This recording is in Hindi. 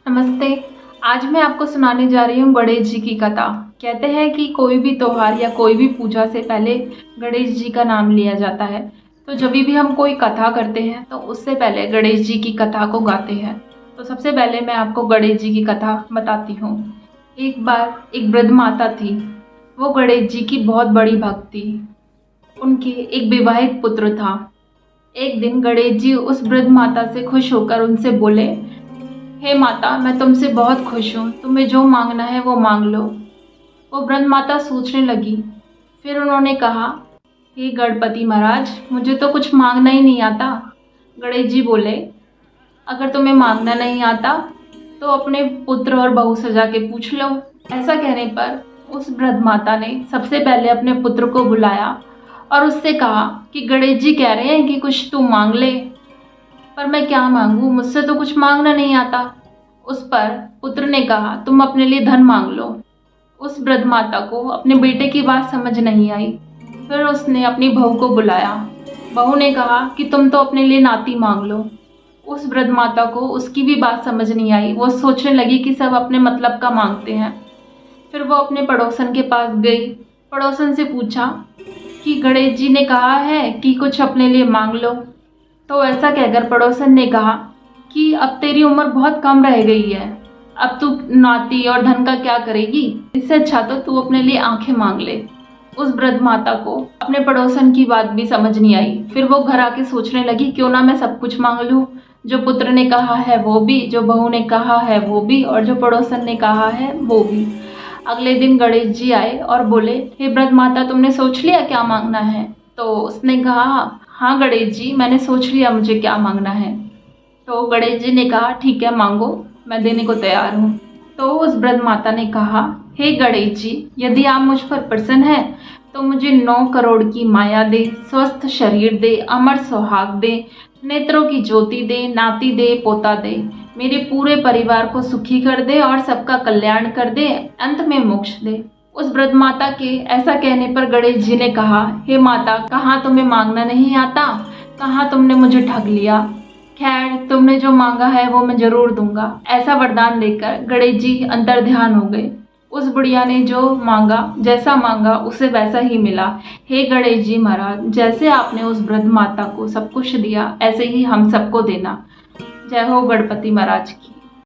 नमस्ते। आज मैं आपको सुनाने जा रही हूँ गणेश जी की कथा। कहते हैं कि कोई भी त्योहार या कोई भी पूजा से पहले गणेश जी का नाम लिया जाता है। तो जब भी हम कोई कथा करते हैं तो उससे पहले गणेश जी की कथा को गाते हैं। तो सबसे पहले मैं आपको गणेश जी की कथा बताती हूँ। एक बार एक वृद्ध माता थी। वो गणेश जी की बहुत बड़ी भक्त थी। उनके एक विवाहित पुत्र था। एक दिन गणेश जी उस वृद्ध माता से खुश होकर उनसे बोले, हे माता, मैं तुमसे बहुत खुश हूँ, तुम्हें जो मांगना है वो मांग लो। वो वृद्ध माता सोचने लगी। फिर उन्होंने कहा, हे गणपति महाराज, मुझे तो कुछ मांगना ही नहीं आता। गणेश जी बोले, अगर तुम्हें मांगना नहीं आता तो अपने पुत्र और बहू सजा के पूछ लो। ऐसा कहने पर उस वृद्ध माता ने सबसे पहले अपने पुत्र को बुलाया और उससे कहा कि गणेश जी कह रहे हैं कि कुछ तू मांग ले, पर मैं क्या मांगू, मुझसे तो कुछ मांगना नहीं आता। उस पर पुत्र ने कहा, तुम अपने लिए धन मांग लो। उस वृद्ध माता को अपने बेटे की बात समझ नहीं आई। फिर उसने अपनी बहू को बुलाया। बहू ने कहा कि तुम तो अपने लिए नाती मांग लो। उस वृद्ध माता को उसकी भी बात समझ नहीं आई। वो सोचने लगी कि सब अपने मतलब का मांगते हैं। फिर वो अपने पड़ोसन के पास गई। पड़ोसन से पूछा कि गणेश जी ने कहा है कि कुछ अपने लिए मांग लो। तो ऐसा कहकर पड़ोसन ने कहा कि अब तेरी उम्र बहुत कम रह गई है, अब तू नाती और धन का क्या करेगी, इससे अच्छा तो तू अपने लिए आंखें मांग ले। उस वृद्ध माता को अपने पड़ोसन की बात भी समझ नहीं आई। फिर वो घर आके सोचने लगी, क्यों ना मैं सब कुछ मांग लूं, जो पुत्र ने कहा है वो भी, जो बहू ने कहा है वो भी, और जो पड़ोसन ने कहा है वो भी। अगले दिन गणेश जी आए और बोले, हे वृद्ध माता, तुमने सोच लिया क्या मांगना है? तो उसने कहा, हाँ गणेश जी, मैंने सोच लिया मुझे क्या मांगना है। तो गणेश जी ने कहा, ठीक है मांगो, मैं देने को तैयार हूँ। तो उस वृद्ध माता ने कहा, हे गणेश जी, यदि आप मुझ पर प्रसन्न हैं तो मुझे 9 करोड़ की माया दे, स्वस्थ शरीर दे, अमर सुहाग दे, नेत्रों की ज्योति दे, नाती दे, पोता दे, मेरे पूरे परिवार को सुखी कर दे और सबका कल्याण कर दे, अंत में मोक्ष दे। उस वृद्ध माता के ऐसा कहने पर गणेश जी ने कहा, हे माता, कहाँ तुम्हें मांगना नहीं आता, कहाँ तुमने मुझे ठग लिया। खैर, तुमने जो मांगा है वो मैं जरूर दूंगा। ऐसा वरदान देकर गणेश जी अंतर ध्यान हो गए। उस बुढ़िया ने जो मांगा, जैसा मांगा उसे वैसा ही मिला। हे गणेश जी महाराज, जैसे आपने उस वृद्ध माता को सब कुछ दिया, ऐसे ही हम सबको देना। जय हो गणपति महाराज की।